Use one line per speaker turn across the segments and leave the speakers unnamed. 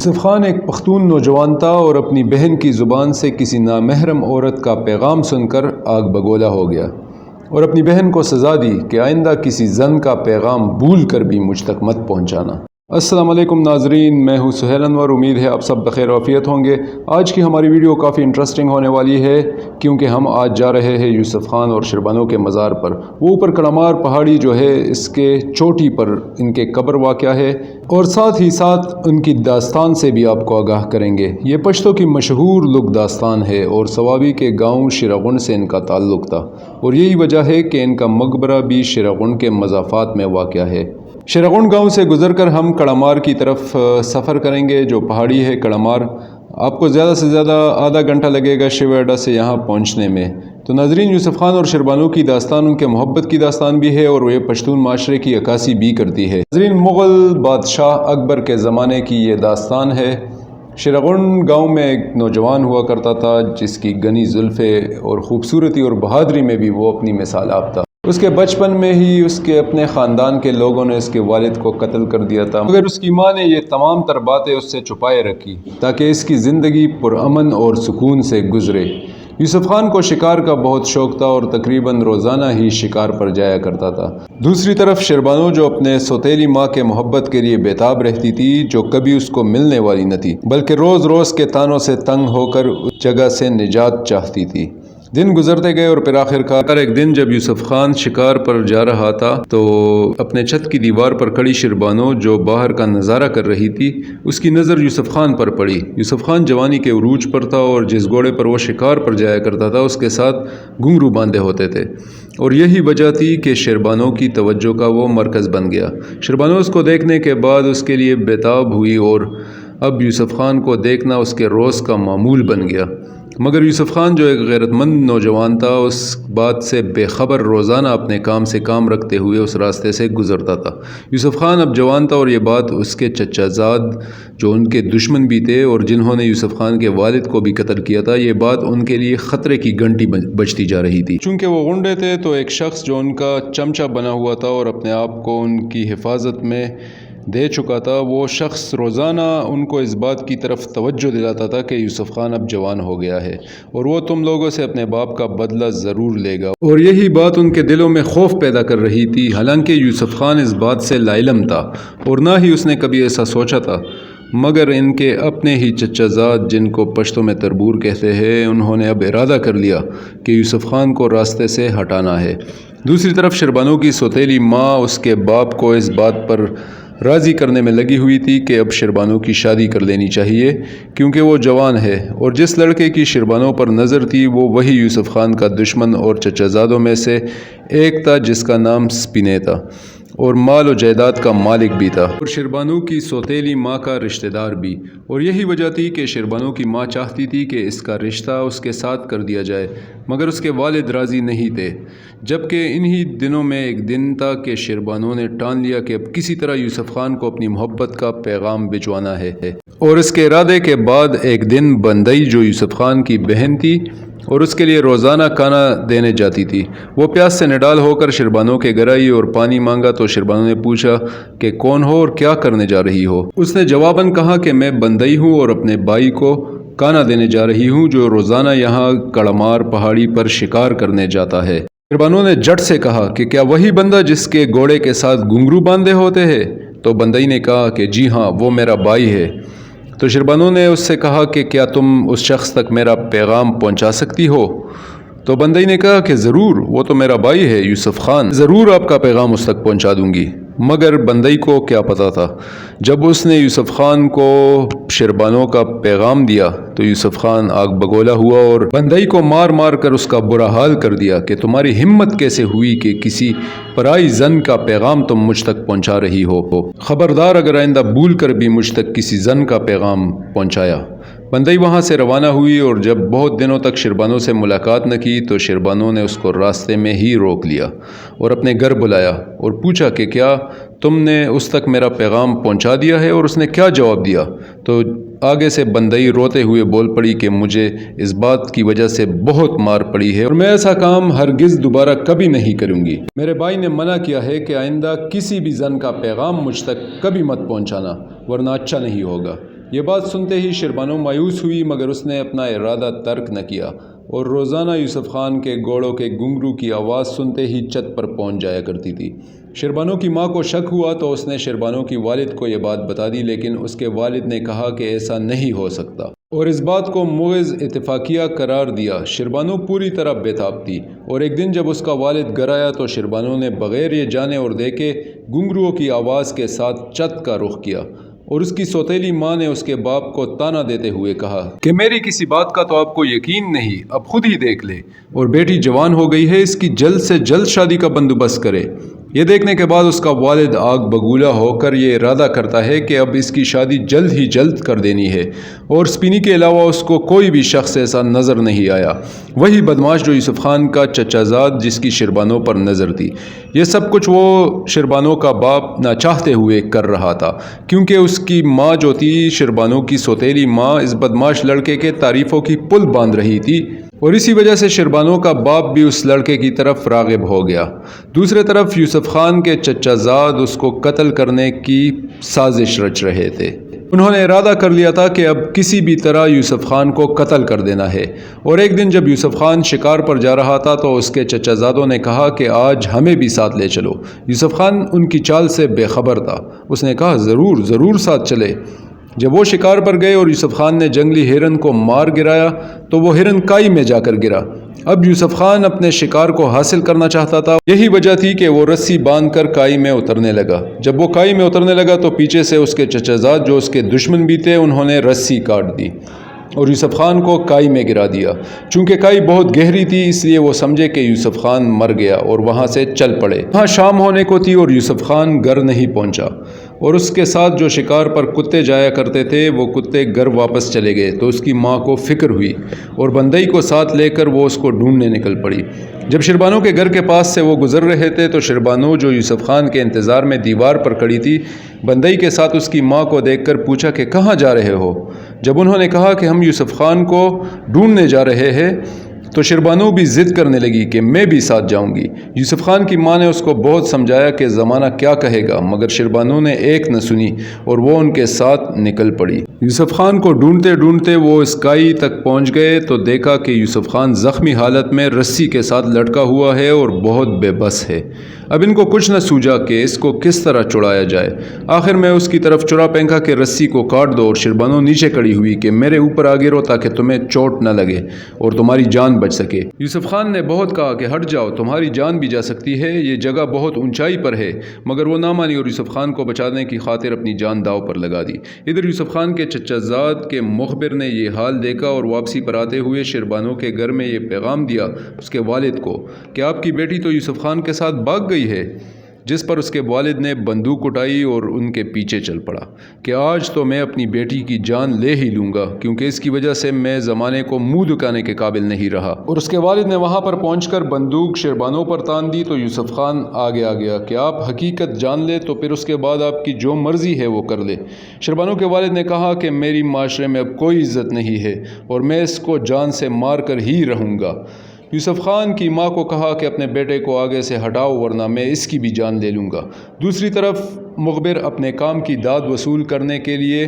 یوسف خان ایک پختون نوجوان تھا اور اپنی بہن کی زبان سے کسی نامحرم عورت کا پیغام سن کر آگ بگولا ہو گیا اور اپنی بہن کو سزا دی کہ آئندہ کسی زن کا پیغام بھول کر بھی مجھ تک مت پہنچانا۔ السلام علیکم ناظرین، میں ہوں سہیل انور، امید ہے آپ سب بخیر وعافیت ہوں گے۔ آج کی ہماری ویڈیو کافی انٹرسٹنگ ہونے والی ہے کیونکہ ہم آج جا رہے ہیں یوسف خان اور شربانو کے مزار پر۔ وہ اوپر کڑمار پہاڑی جو ہے اس کے چوٹی پر ان کے قبر واقع ہے اور ساتھ ہی ساتھ ان کی داستان سے بھی آپ کو آگاہ کریں گے۔ یہ پشتوں کی مشہور لوک داستان ہے اور سوابی کے گاؤں شیراغن سے ان کا تعلق تھا اور یہی وجہ ہے کہ ان کا مقبرہ بھی شیراغن کے مضافات میں واقع ہے۔ شیراغن گاؤں سے گزر کر ہم کڑمار کی طرف سفر کریں گے جو پہاڑی ہے کڑمار۔ آپ کو زیادہ سے زیادہ آدھا گھنٹہ لگے گا شیو اڈا سے یہاں پہنچنے میں۔ تو ناظرین، یوسف خان اور شربانو کی داستان ان کے محبت کی داستان بھی ہے اور یہ پشتون معاشرے کی عکاسی بھی کرتی ہے۔ ناظرین، مغل بادشاہ اکبر کے زمانے کی یہ داستان ہے۔ شیراغن گاؤں میں ایک نوجوان ہوا کرتا تھا جس کی گھنی زلفیں اور خوبصورتی اور بہادری میں بھی وہ اپنی مثال آپ تھا۔ اس کے بچپن میں ہی اس کے اپنے خاندان کے لوگوں نے اس کے والد کو قتل کر دیا تھا، مگر اس کی ماں نے یہ تمام تر باتیں اس سے چھپائے رکھی تاکہ اس کی زندگی پرامن اور سکون سے گزرے۔ یوسف خان کو شکار کا بہت شوق تھا اور تقریباً روزانہ ہی شکار پر جایا کرتا تھا۔ دوسری طرف شربانو جو اپنے سوتیلی ماں کے محبت کے لیے بےتاب رہتی تھی، جو کبھی اس کو ملنے والی نہ تھی بلکہ روز روز کے تانوں سے تنگ ہو کر اس جگہ سے نجات چاہتی تھی۔ دن گزرتے گئے اور پھر آخرکار ایک دن جب یوسف خان شکار پر جا رہا تھا تو اپنے چھت کی دیوار پر کھڑی شربانو جو باہر کا نظارہ کر رہی تھی، اس کی نظر یوسف خان پر پڑی۔ یوسف خان جوانی کے عروج پر تھا اور جس گھوڑے پر وہ شکار پر جایا کرتا تھا اس کے ساتھ گھنگرو باندھے ہوتے تھے اور یہی وجہ تھی کہ شربانو کی توجہ کا وہ مرکز بن گیا۔ شربانو اس کو دیکھنے کے بعد اس کے لیے بےتاب ہوئی اور اب یوسف خان کو دیکھنا اس کے روز کا معمول بن گیا، مگر یوسف خان جو ایک غیرت مند نوجوان تھا اس بات سے بے خبر روزانہ اپنے کام سے کام رکھتے ہوئے اس راستے سے گزرتا تھا۔ یوسف خان اب جوان تھا اور یہ بات اس کے چچا زاد جو ان کے دشمن بھی تھے اور جنہوں نے یوسف خان کے والد کو بھی قتل کیا تھا، یہ بات ان کے لیے خطرے کی گھنٹی بجتی جا رہی تھی۔ چونکہ وہ غنڈے تھے تو ایک شخص جو ان کا چمچہ بنا ہوا تھا اور اپنے آپ کو ان کی حفاظت میں دے چکا تھا، وہ شخص روزانہ ان کو اس بات کی طرف توجہ دلاتا تھا کہ یوسف خان اب جوان ہو گیا ہے اور وہ تم لوگوں سے اپنے باپ کا بدلہ ضرور لے گا، اور یہی بات ان کے دلوں میں خوف پیدا کر رہی تھی۔ حالانکہ یوسف خان اس بات سے لاعلم تھا اور نہ ہی اس نے کبھی ایسا سوچا تھا، مگر ان کے اپنے ہی چچا زاد جن کو پشتوں میں تربور کہتے ہیں، انہوں نے اب ارادہ کر لیا کہ یوسف خان کو راستے سے ہٹانا ہے۔ دوسری طرف شربانو کی سوتیلی ماں اس کے باپ کو اس بات پر راضی کرنے میں لگی ہوئی تھی کہ اب شربانو کی شادی کر لینی چاہیے کیونکہ وہ جوان ہے، اور جس لڑکے کی شربانو پر نظر تھی وہ وہی یوسف خان کا دشمن اور چچا زادوں میں سے ایک تھا جس کا نام سپینے تھا اور مال و جائیداد کا مالک بھی تھا اور شربانو کی سوتیلی ماں کا رشتہ دار بھی، اور یہی وجہ تھی کہ شربانو کی ماں چاہتی تھی کہ اس کا رشتہ اس کے ساتھ کر دیا جائے، مگر اس کے والد راضی نہیں تھے۔ جبکہ انہی دنوں میں ایک دن تھا کہ شربانو نے ٹان لیا کہ اب کسی طرح یوسف خان کو اپنی محبت کا پیغام بھجوانا ہے، اور اس کے ارادے کے بعد ایک دن بندئی جو یوسف خان کی بہن تھی اور اس کے لیے روزانہ کھانا دینے جاتی تھی، وہ پیاس سے نڈال ہو کر شربانو کے گھر آئی اور پانی مانگا تو شربانو نے پوچھا کہ کون ہو اور کیا کرنے جا رہی ہو؟ اس نے جواباً کہا کہ میں بندئی ہوں اور اپنے بھائی کو کھانا دینے جا رہی ہوں جو روزانہ یہاں کڑمار پہاڑی پر شکار کرنے جاتا ہے۔ شربانو نے جٹ سے کہا کہ کیا وہی بندہ جس کے گھوڑے کے ساتھ گھنگرو باندھے ہوتے ہیں؟ تو بندئی نے کہا کہ جی ہاں، وہ میرا بھائی ہے۔ تو شربانو نے اس سے کہا کہ کیا تم اس شخص تک میرا پیغام پہنچا سکتی ہو؟ تو بندئی نے کہا کہ ضرور، وہ تو میرا بھائی ہے یوسف خان، ضرور آپ کا پیغام اس تک پہنچا دوں گی۔ مگر بندئی کو کیا پتا تھا، جب اس نے یوسف خان کو شربانو کا پیغام دیا تو یوسف خان آگ بگولا ہوا اور بندئی کو مار مار کر اس کا برا حال کر دیا کہ تمہاری ہمت کیسے ہوئی کہ کسی پرائی زن کا پیغام تم مجھ تک پہنچا رہی ہو؟ خبردار اگر آئندہ بھول کر بھی مجھ تک کسی زن کا پیغام پہنچایا۔ بندئی وہاں سے روانہ ہوئی اور جب بہت دنوں تک شربانو سے ملاقات نہ کی تو شربانو نے اس کو راستے میں ہی روک لیا اور اپنے گھر بلایا اور پوچھا کہ کیا تم نے اس تک میرا پیغام پہنچا دیا ہے؟ اور اس نے کیا جواب دیا؟ تو آگے سے بندئی روتے ہوئے بول پڑی کہ مجھے اس بات کی وجہ سے بہت مار پڑی ہے اور میں ایسا کام ہرگز دوبارہ کبھی نہیں کروں گی۔ میرے بھائی نے منع کیا ہے کہ آئندہ کسی بھی زن کا پیغام مجھ تک کبھی مت پہنچانا ورنہ اچھا نہیں ہوگا۔ یہ بات سنتے ہی شیربانو مایوس ہوئی، مگر اس نے اپنا ارادہ ترک نہ کیا اور روزانہ یوسف خان کے گھوڑوں کے گھنگرو کی آواز سنتے ہی چھت پر پہنچ جایا کرتی تھی۔ شیربانو کی ماں کو شک ہوا تو اس نے شیربانو کی والد کو یہ بات بتا دی، لیکن اس کے والد نے کہا کہ ایسا نہیں ہو سکتا اور اس بات کو محض اتفاقیہ قرار دیا۔ شیربانو پوری طرح بے تاب تھی اور ایک دن جب اس کا والد گھر آیا تو شیربانو نے بغیر یہ جانے اور دیکھے گھنگروؤں کی آواز کے ساتھ چھت کا رخ کیا اور اس کی سوتیلی ماں نے اس کے باپ کو طعنہ دیتے ہوئے کہا کہ میری کسی بات کا تو آپ کو یقین نہیں، اب خود ہی دیکھ لے، اور بیٹی جوان ہو گئی ہے، اس کی جلد سے جلد شادی کا بندوبست کرے۔ یہ دیکھنے کے بعد اس کا والد آگ بگولا ہو کر یہ ارادہ کرتا ہے کہ اب اس کی شادی جلد ہی جلد کر دینی ہے، اور سپینی کے علاوہ اس کو کوئی بھی شخص ایسا نظر نہیں آیا، وہی بدماش جو یوسف خان کا چچا زاد جس کی شیربانو پر نظر تھی۔ یہ سب کچھ وہ شیربانو کا باپ نہ چاہتے ہوئے کر رہا تھا، کیونکہ اس کی ماں جو تھی شیربانو کی سوتیلی ماں اس بدماش لڑکے کے تعریفوں کی پل باندھ رہی تھی، اور اسی وجہ سے شیربانو کا باپ بھی اس لڑکے کی طرف راغب ہو گیا۔ دوسرے طرف یوسف خان کے چچا زاد اس کو قتل کرنے کی سازش رچ رہے تھے۔ انہوں نے ارادہ کر لیا تھا کہ اب کسی بھی طرح یوسف خان کو قتل کر دینا ہے، اور ایک دن جب یوسف خان شکار پر جا رہا تھا تو اس کے چچا زادوں نے کہا کہ آج ہمیں بھی ساتھ لے چلو۔ یوسف خان ان کی چال سے بے خبر تھا، اس نے کہا ضرور ضرور ساتھ چلے۔ جب وہ شکار پر گئے اور یوسف خان نے جنگلی ہرن کو مار گرایا تو وہ ہرن کائی میں جا کر گرا۔ اب یوسف خان اپنے شکار کو حاصل کرنا چاہتا تھا، یہی وجہ تھی کہ وہ رسی باندھ کر کائی میں اترنے لگا۔ جب وہ کائی میں اترنے لگا تو پیچھے سے اس کے چچا زاد جو اس کے دشمن بھی تھے انہوں نے رسی کاٹ دی اور یوسف خان کو کائی میں گرا دیا۔ چونکہ کائی بہت گہری تھی اس لیے وہ سمجھے کہ یوسف خان مر گیا اور وہاں سے چل پڑے۔ وہاں شام ہونے کو تھی اور یوسف خان گھر نہیں پہنچا، اور اس کے ساتھ جو شکار پر کتے جایا کرتے تھے وہ کتے گھر واپس چلے گئے تو اس کی ماں کو فکر ہوئی اور بندئی کو ساتھ لے کر وہ اس کو ڈھونڈنے نکل پڑی۔ جب شیربانو کے گھر کے پاس سے وہ گزر رہے تھے تو شیربانو جو یوسف خان کے انتظار میں دیوار پر کھڑی تھی بندئی کے ساتھ اس کی ماں کو دیکھ کر پوچھا کہ کہاں جا رہے ہو؟ جب انہوں نے کہا کہ ہم یوسف خان کو ڈھونڈنے جا رہے ہیں تو شیربانو بھی ضد کرنے لگی کہ میں بھی ساتھ جاؤں گی۔ یوسف خان کی ماں نے اس کو بہت سمجھایا کہ زمانہ کیا کہے گا، مگر شیربانو نے ایک نہ سنی اور وہ ان کے ساتھ نکل پڑی۔ یوسف خان کو ڈھونڈتے ڈھونڈتے وہ اس کائی تک پہنچ گئے تو دیکھا کہ یوسف خان زخمی حالت میں رسی کے ساتھ لٹکا ہوا ہے اور بہت بے بس ہے۔ اب ان کو کچھ نہ سوجا کہ اس کو کس طرح چھڑایا جائے۔ آخر میں اس کی طرف چرا پھینکا کہ رسی کو کاٹ دو، اور شیربانو نیچے کھڑی ہوئی کہ میرے اوپر آ گرو تاکہ تمہیں چوٹ نہ لگے اور تمہاری جان بچ سکے۔ یوسف خان نے بہت کہا کہ ہٹ جاؤ، تمہاری جان بھی جا سکتی ہے، یہ جگہ بہت اونچائی پر ہے، مگر وہ نہ مانی اور یوسف خان کو بچانے کی خاطر اپنی جان داؤ پر لگا دی۔ ادھر یوسف خان کے چچا زاد کے مخبر نے یہ حال دیکھا اور واپسی پر آتے ہوئے شیربانو کے گھر میں یہ پیغام دیا اس کے والد کو کہ آپ کی بیٹی تو یوسف خان کے ساتھ بھاگ گئی ہے، جس پر اس کے والد نے بندوق اٹھائی اور ان کے پیچھے چل پڑا کہ آج تو میں اپنی بیٹی کی جان لے ہی لوں گا، کیونکہ اس کی وجہ سے میں زمانے کو منہ دکھانے کے قابل نہیں رہا۔ اور اس کے والد نے وہاں پر پہنچ کر بندوق شیربانو پر تان دی تو یوسف خان آگے آ گیا کہ آپ حقیقت جان لے تو پھر اس کے بعد آپ کی جو مرضی ہے وہ کر لے۔ شیربانو کے والد نے کہا کہ میری معاشرے میں اب کوئی عزت نہیں ہے اور میں اس کو جان سے مار کر ہی رہوں گا۔ یوسف خان کی ماں کو کہا کہ اپنے بیٹے کو آگے سے ہٹاؤ ورنہ میں اس کی بھی جان لے لوں گا۔ دوسری طرف مخبر اپنے کام کی داد وصول کرنے کے لیے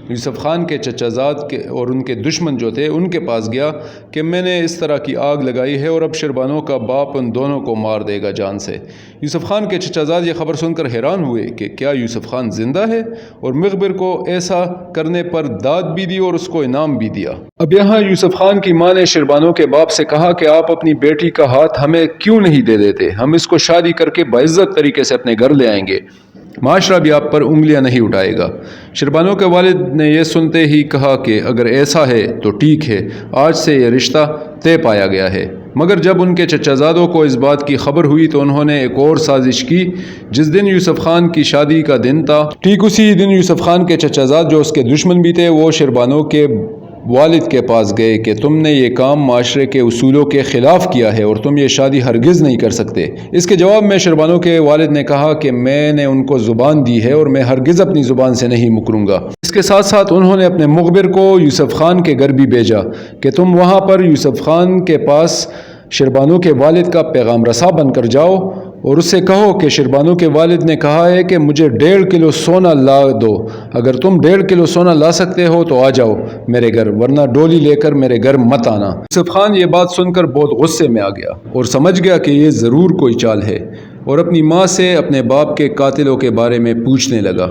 یوسف خان کے چچا زاد کے اور ان کے دشمن جو تھے ان کے پاس گیا کہ میں نے اس طرح کی آگ لگائی ہے اور اب شیربانو کا باپ ان دونوں کو مار دے گا جان سے۔ یوسف خان کے چچا زاد یہ خبر سن کر حیران ہوئے کہ کیا یوسف خان زندہ ہے، اور مخبر کو ایسا کرنے پر داد بھی دی اور اس کو انعام بھی دیا۔ اب یہاں یوسف خان کی ماں نے شیربانو کے باپ سے کہا کہ آپ اپنی بیٹی کا ہاتھ ہمیں کیوں نہیں دے دیتے، ہم اس کو شادی کر کے باعزت طریقے سے اپنے گھر لے آئیں گے، معاشرہ بھی آپ پر انگلیاں نہیں اٹھائے گا۔ شیربانو کے والد نے یہ سنتے ہی کہا کہ اگر ایسا ہے تو ٹھیک ہے، آج سے یہ رشتہ طے پایا گیا ہے۔ مگر جب ان کے چچا زادوں کو اس بات کی خبر ہوئی تو انہوں نے ایک اور سازش کی۔ جس دن یوسف خان کی شادی کا دن تھا، ٹھیک اسی دن یوسف خان کے چچا زاد جو اس کے دشمن بھی تھے وہ شیربانو کے والد کے پاس گئے کہ تم نے یہ کام معاشرے کے اصولوں کے خلاف کیا ہے اور تم یہ شادی ہرگز نہیں کر سکتے۔ اس کے جواب میں شیربانو کے والد نے کہا کہ میں نے ان کو زبان دی ہے اور میں ہرگز اپنی زبان سے نہیں مکروں گا۔ اس کے ساتھ ساتھ انہوں نے اپنے مخبر کو یوسف خان کے گھر بھی بھیجا کہ تم وہاں پر یوسف خان کے پاس شیربانو کے والد کا پیغام رساں بن کر جاؤ اور اس سے کہو کہ شربانو کے والد نے کہا ہے کہ مجھے 1.5 کلو سونا لا دو، اگر تم 1.5 کلو سونا لا سکتے ہو تو آ جاؤ میرے گھر، ورنہ ڈولی لے کر میرے گھر مت آنا۔ یوسف خان یہ بات سن کر بہت غصے میں آ گیا اور سمجھ گیا کہ یہ ضرور کوئی چال ہے، اور اپنی ماں سے اپنے باپ کے قاتلوں کے بارے میں پوچھنے لگا۔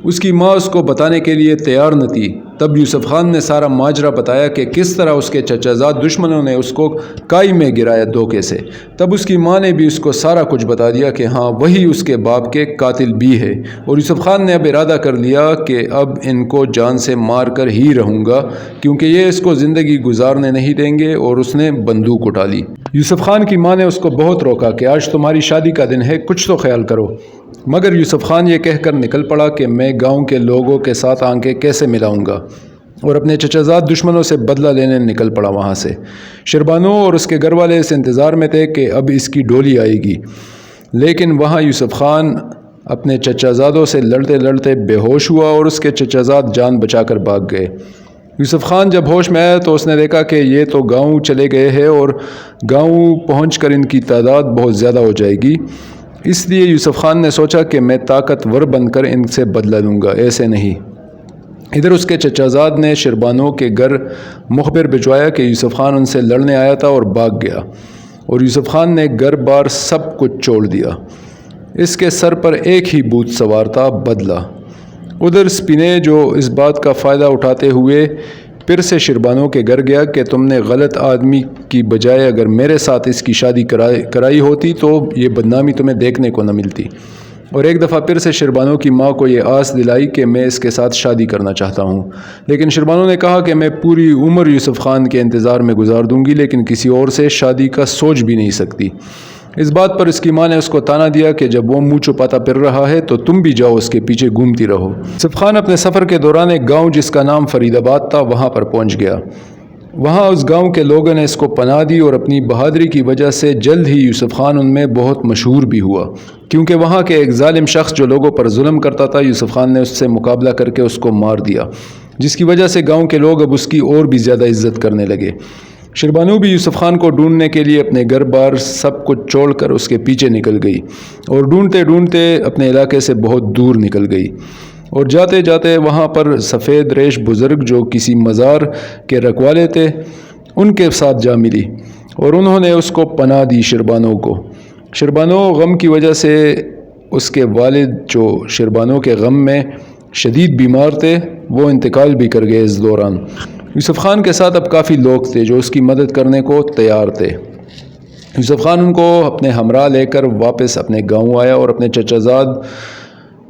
اس کی ماں اس کو بتانے کے لیے تیار نہ تھی۔ تب یوسف خان نے سارا ماجرا بتایا کہ کس طرح اس کے چچا زاد دشمنوں نے اس کو کائی میں گرایا دھوکے سے۔ تب اس کی ماں نے بھی اس کو سارا کچھ بتا دیا کہ ہاں وہی اس کے باپ کے قاتل بھی ہے، اور یوسف خان نے اب ارادہ کر لیا کہ اب ان کو جان سے مار کر ہی رہوں گا، کیونکہ یہ اس کو زندگی گزارنے نہیں دیں گے، اور اس نے بندوق اٹھا لی۔ یوسف خان کی ماں نے اس کو بہت روکا کہ آج تمہاری شادی کا دن ہے، کچھ تو خیال کرو، مگر یوسف خان یہ کہہ کر نکل پڑا کہ میں گاؤں کے لوگوں کے ساتھ آنکھیں کیسے ملاؤں گا، اور اپنے چچا زاد دشمنوں سے بدلہ لینے نکل پڑا وہاں سے۔ شربانو اور اس کے گھر والے اس انتظار میں تھے کہ اب اس کی ڈولی آئے گی، لیکن وہاں یوسف خان اپنے چچا زادوں سے لڑتے لڑتے بے ہوش ہوا، اور اس کے چچا زاد جان بچا کر بھاگ گئے۔ یوسف خان جب ہوش میں آیا تو اس نے دیکھا کہ یہ تو گاؤں چلے گئے ہیں، اور گاؤں پہنچ کر ان کی تعداد بہت زیادہ ہو جائے گی۔ اس لیے یوسف خان نے سوچا کہ میں طاقتور بن کر ان سے بدلہ لوں گا، ایسے نہیں۔ ادھر اس کے چچا زاد نے شربانو کے گھر مخبر بھجوایا کہ یوسف خان ان سے لڑنے آیا تھا اور بھاگ گیا، اور یوسف خان نے گھر بار سب کچھ چھوڑ دیا۔ اس کے سر پر ایک ہی بھوت سوار تھا، بدلہ۔ ادھر سپینے جو اس بات کا فائدہ اٹھاتے ہوئے پھر سے شربانو کے گھر گیا کہ تم نے غلط آدمی کی بجائے اگر میرے ساتھ اس کی شادی کرائی ہوتی تو یہ بدنامی تمہیں دیکھنے کو نہ ملتی، اور ایک دفعہ پھر سے شربانو کی ماں کو یہ آس دلائی کہ میں اس کے ساتھ شادی کرنا چاہتا ہوں۔ لیکن شربانو نے کہا کہ میں پوری عمر یوسف خان کے انتظار میں گزار دوں گی، لیکن کسی اور سے شادی کا سوچ بھی نہیں سکتی۔ اس بات پر اس کی ماں نے اس کو طعنہ دیا کہ جب وہ منہ چھپاتا پھر رہا ہے تو تم بھی جاؤ اس کے پیچھے گھومتی رہو۔ یوسف خان اپنے سفر کے دوران ایک گاؤں جس کا نام فرید آباد تھا وہاں پر پہنچ گیا۔ وہاں اس گاؤں کے لوگوں نے اس کو پناہ دی، اور اپنی بہادری کی وجہ سے جلد ہی یوسف خان ان میں بہت مشہور بھی ہوا، کیونکہ وہاں کے ایک ظالم شخص جو لوگوں پر ظلم کرتا تھا، یوسف خان نے اس سے مقابلہ کر کے اس کو مار دیا، جس کی وجہ سے گاؤں کے لوگ اب اس کی اور بھی زیادہ عزت کرنے لگے۔ شربانو بھی یوسف خان کو ڈھونڈنے کے لیے اپنے گھر بار سب کچھ چھوڑ کر اس کے پیچھے نکل گئی، اور ڈھونڈتے ڈھونڈتے اپنے علاقے سے بہت دور نکل گئی، اور جاتے جاتے وہاں پر سفید ریش بزرگ جو کسی مزار کے رکھوالے تھے ان کے ساتھ جا ملی، اور انہوں نے اس کو پناہ دی شربانو کو۔ شربانو غم کی وجہ سے اس کے والد جو شربانو کے غم میں شدید بیمار تھے وہ انتقال بھی کر گئے اس دوران۔ یوسف خان کے ساتھ اب کافی لوگ تھے جو اس کی مدد کرنے کو تیار تھے۔ یوسف خان ان کو اپنے ہمراہ لے کر واپس اپنے گاؤں آیا، اور اپنے چچا زاد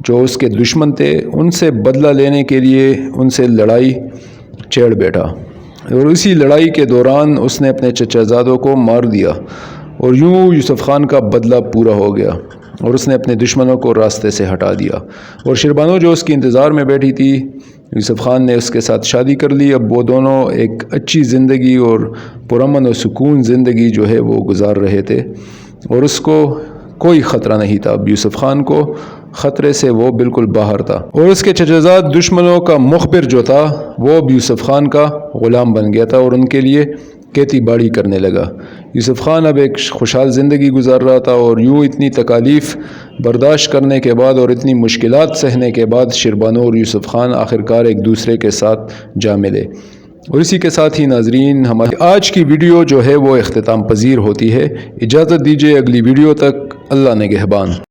جو اس کے دشمن تھے ان سے بدلہ لینے کے لیے ان سے لڑائی چھیڑ بیٹھا، اور اسی لڑائی کے دوران اس نے اپنے چچا زادوں کو مار دیا، اور یوں یوسف خان کا بدلہ پورا ہو گیا، اور اس نے اپنے دشمنوں کو راستے سے ہٹا دیا۔ اور شربانو جو اس کی انتظار میں بیٹھی تھی، یوسف خان نے اس کے ساتھ شادی کر لی۔ اب وہ دونوں ایک اچھی زندگی اور پرامن و سکون زندگی جو ہے وہ گزار رہے تھے، اور اس کو کوئی خطرہ نہیں تھا۔ اب یوسف خان کو خطرے سے وہ بالکل باہر تھا، اور اس کے چچا زاد دشمنوں کا مخبر جو تھا وہ اب یوسف خان کا غلام بن گیا تھا، اور ان کے لیے کھیتی باڑی کرنے لگا۔ یوسف خان اب ایک خوشحال زندگی گزار رہا تھا، اور یوں اتنی تکالیف برداشت کرنے کے بعد اور اتنی مشکلات سہنے کے بعد شربانو اور یوسف خان آخرکار ایک دوسرے کے ساتھ جا ملے۔ اور اسی کے ساتھ ہی ناظرین ہماری آج کی ویڈیو جو ہے وہ اختتام پذیر ہوتی ہے۔ اجازت دیجیے اگلی ویڈیو تک، اللہ نگہبان۔